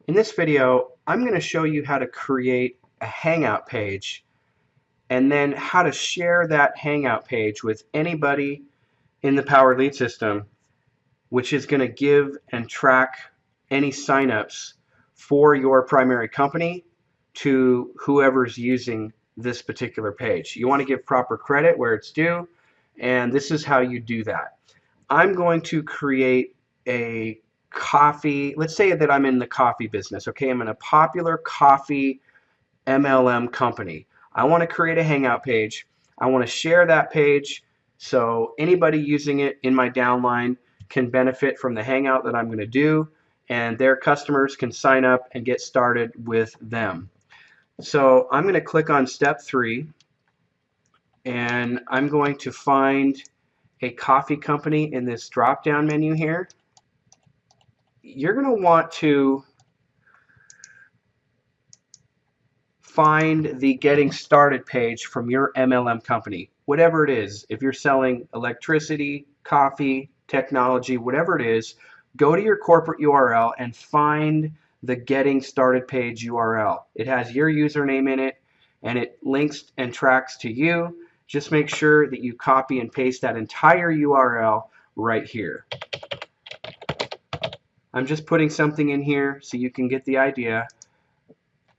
In this video, I'm going to show you how to create a Hangout page and then how to share that Hangout page with anybody in the Power Lead system, which is going to give and track any signups for your primary company to whoever's using this particular page. You want to give proper credit where it's due, and this is how you do that. I'm going to create a coffee. Let's say that I'm in the coffee business. Okay, I'm in a popular coffee MLM company. I want to create a Hangout page. I want to share that page so anybody using it in my downline can benefit from the Hangout that I'm going to do, and their customers can sign up and get started with them. So I'm going to click on step 3, and I'm going to find a coffee company in this drop down menu here. You're going to want to find the getting started page from your MLM company, whatever it is. If you're selling electricity, coffee, technology, whatever it is, go to your corporate URL and find the getting started page URL. It has your username in it and it links and tracks to you. Just make sure that you copy and paste that entire URL right here. I'm just putting something in here so you can get the idea.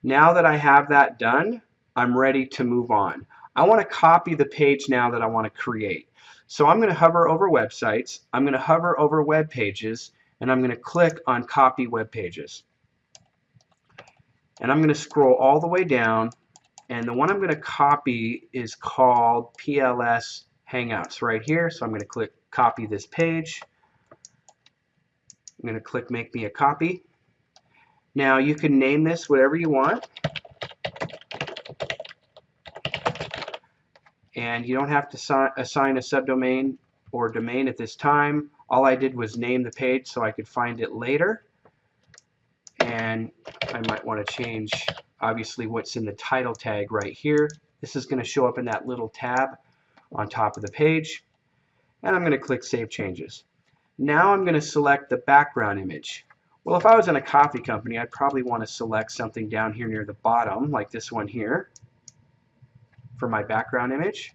Now that I have that done, I'm ready to move on. I want to copy the page now that I want to create. So I'm going to hover over websites, I'm going to hover over web pages, and I'm going to click on copy web pages. And I'm going to scroll all the way down, and the one I'm going to copy is called PLS Hangouts right here. So I'm going to click copy this page. I'm going to click make me a copy. Now you can name this whatever you want, and you don't have to assign a subdomain or domain at this time. All I did was name the page so I could find it later, and I might want to change obviously what's in the title tag right here. This is going to show up in that little tab on top of the page, and I'm going to click Save Changes. Now I'm going to select the background image. Well, if I was in a coffee company, I'd probably want to select something down here near the bottom, like this one here, for my background image.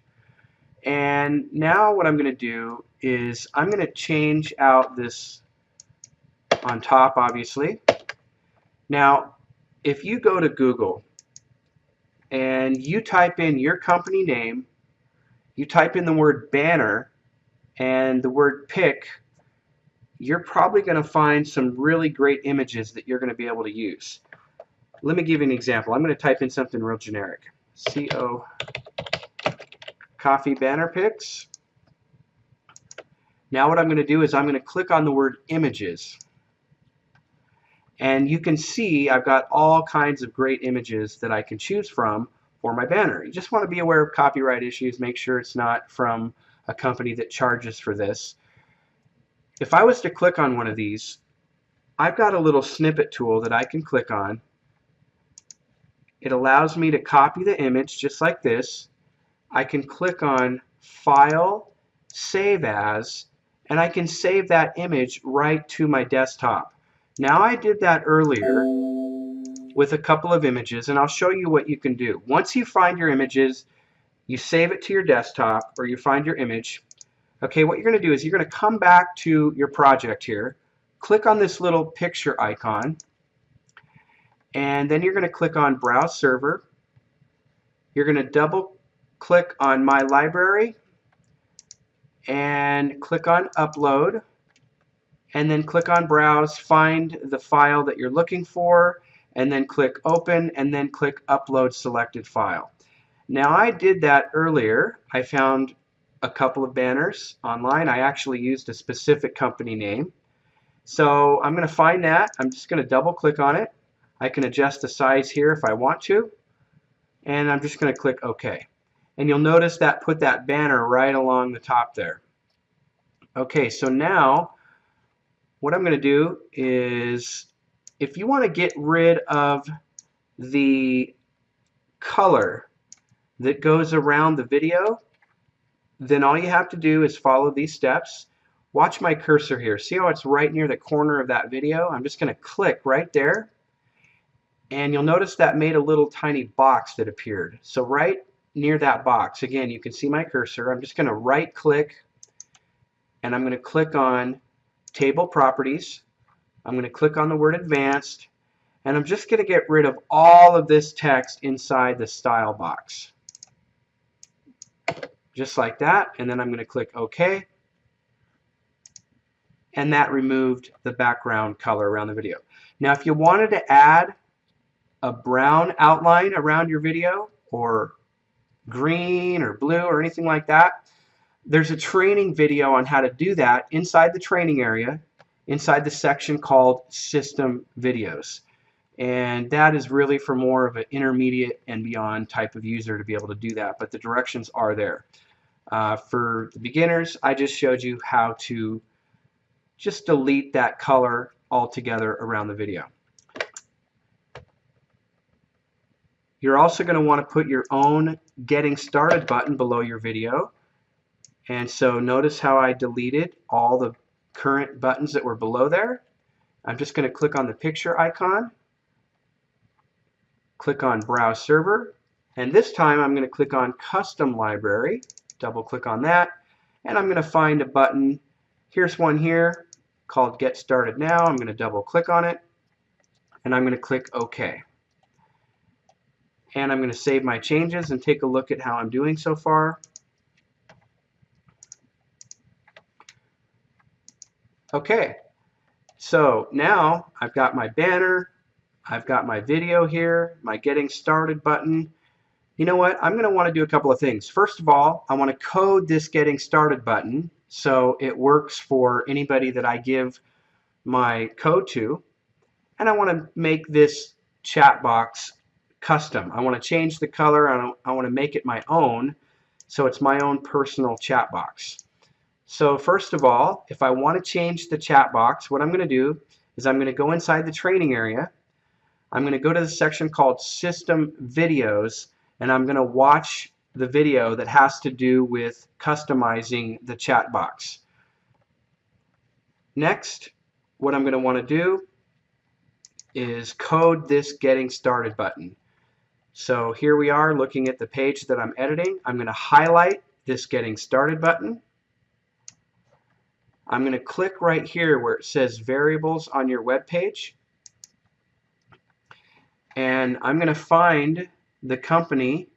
And now what I'm going to do is I'm going to change out this on top, obviously. Now, if you go to Google and you type in your company name, you type in the word banner and the word pick, you're probably going to find some really great images that you're going to be able to use. Let me give you an example. I'm going to type in something real generic. CO coffee banner pics. Now what I'm going to do is I'm going to click on the word images. And you can see I've got all kinds of great images that I can choose from for my banner. You just want to be aware of copyright issues. Make sure it's not from a company that charges for this. If I was to click on one of these, I've got a little snippet tool that I can click on. It allows me to copy the image just like this. I can click on File, Save As, and I can save that image right to my desktop. Now I did that earlier with a couple of images, and I'll show you what you can do. Once you find your images, you save it to your desktop, or you find your image. Okay, what you're going to do is you're going to come back to your project here, click on this little picture icon, and then you're going to click on Browse Server. You're going to double click on My Library and click on Upload, and then click on Browse, find the file that you're looking for, and then click Open, and then click Upload Selected File. Now I did that earlier. I found a couple of banners online. I actually used a specific company name. So I'm going to find that. I'm just going to double click on it. I can adjust the size here if I want to. And I'm just going to click OK. And you'll notice that put that banner right along the top there. Okay, so now what I'm going to do is, if you want to get rid of the color that goes around the video, then all you have to do is follow these steps. Watch my cursor here. See how it's right near the corner of that video? I'm just going to click right there, And you'll notice that made a little tiny box that appeared. So right near that box, again, you can see my cursor. I'm just going to right click and I'm going to click on Table Properties. I'm going to click on the word Advanced, and I'm just going to get rid of all of this text inside the style box. Just like that, and then I'm going to click OK. And that removed the background color around the video. Now if you wanted to add a brown outline around your video, or green or blue or anything like that, there's a training video on how to do that inside the training area, inside the section called System Videos. And that is really for more of an intermediate and beyond type of user to be able to do that, but the directions are there. For the beginners, I just showed you how to just delete that color altogether around the video. You're also going to want to put your own Getting Started button below your video. And so notice how I deleted all the current buttons that were below there. I'm just going to click on the picture icon, click on Browse Server, and this time I'm going to click on Custom Library, double click on that, and I'm going to find a button. Here's one here called Get Started Now. I'm going to double click on it, and I'm going to click OK. And I'm going to save my changes and take a look at how I'm doing so far. Okay, so now I've got my banner, I've got my video here, my Getting Started button. You know what? I'm going to want to do a couple of things. First of all, I want to code this Getting Started button so it works for anybody that I give my code to. And I want to make this chat box custom. I want to change the color. I want to make it my own, so it's my own personal chat box. So first of all, if I want to change the chat box, what I'm going to do is I'm going to go inside the training area. I'm going to go to the section called System Videos, and I'm going to watch the video that has to do with customizing the chat box. Next, what I'm going to want to do is code this Getting Started button. So here we are looking at the page that I'm editing. I'm going to highlight this Getting Started button. I'm going to click right here where it says Variables on your web page. And I'm going to find the company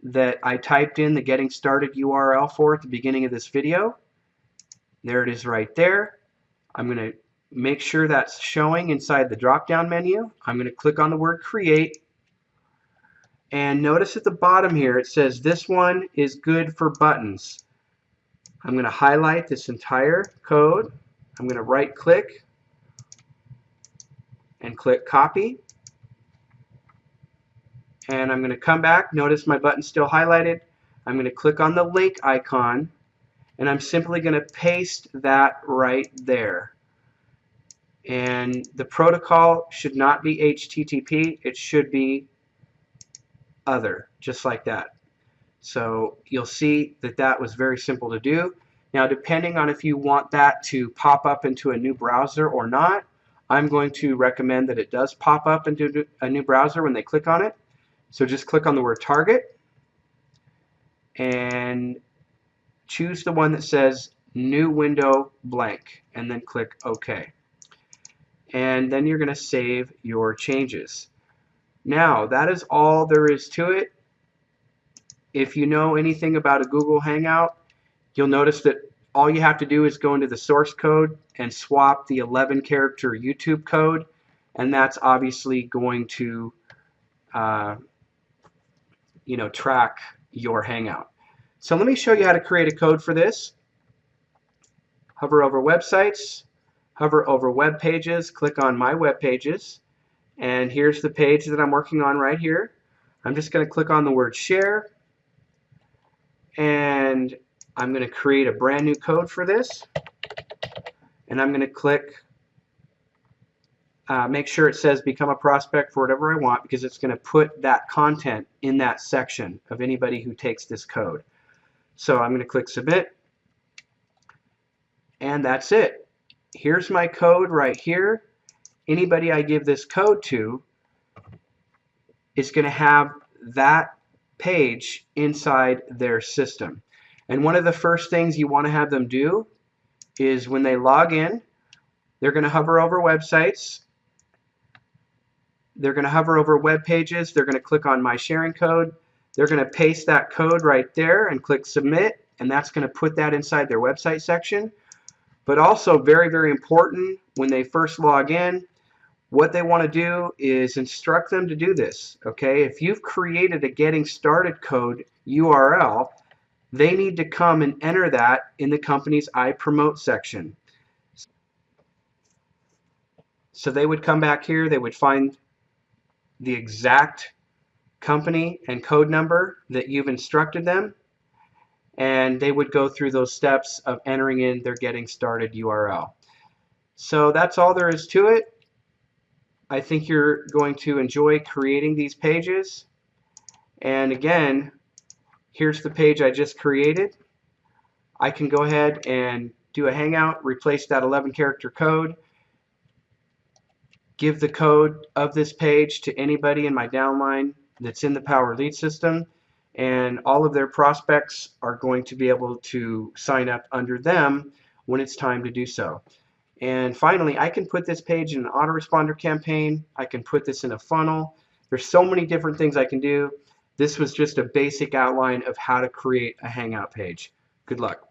that I typed in the Getting Started URL for at the beginning of this video. There it is right there. I'm going to make sure that's showing inside the drop-down menu. I'm going to click on the word Create. And notice at the bottom here it says this one is good for buttons. I'm going to highlight this entire code. I'm going to right click and click Copy. And I'm going to come back. Notice my button's still highlighted. I'm going to click on the link icon, and I'm simply going to paste that right there. And the protocol should not be HTTP. It should be other, just like that. So you'll see that that was very simple to do. Now, depending on if you want that to pop up into a new browser or not, I'm going to recommend that it does pop up into a new browser when they click on it. So just click on the word Target and choose the one that says New Window Blank, and then click OK. And then you're going to save your changes. Now, that is all there is to it. If you know anything about a Google Hangout, you'll notice that all you have to do is go into the source code and swap the 11-character YouTube code, and that's obviously going to track your Hangout. So let me show you how to create a code for this. Hover over Websites, hover over Web Pages, click on My Web Pages, and here's the page that I'm working on right here. I'm just going to click on the word Share, and I'm going to create a brand new code for this, and I'm going to click make sure it says Become a Prospect for whatever I want, because it's going to put that content in that section of anybody who takes this code. So I'm going to click Submit, and that's it. Here's my code right here. Anybody I give this code to is going to have that page inside their system. And one of the first things you want to have them do is when they log in, they're going to hover over websites. They're going to hover over web pages. They're going to click on My Sharing Code. They're going to paste that code right there and click Submit, and that's going to put that inside their website section. But also very, very important, when they first log in, what they want to do is instruct them to do this. Okay, if you've created a Getting Started code URL, they need to come and enter that in the company's I Promote section. So they would come back here, they would find the exact company and code number that you've instructed them, and they would go through those steps of entering in their Getting Started URL. So that's all there is to it. I think you're going to enjoy creating these pages. And again, here's the page I just created. I can go ahead and do a Hangout, replace that 11-character code, give the code of this page to anybody in my downline that's in the Power Lead system, and all of their prospects are going to be able to sign up under them when it's time to do so. And finally, I can put this page in an autoresponder campaign. I can put this in a funnel. There's so many different things I can do. This was just a basic outline of how to create a Hangout page. Good luck.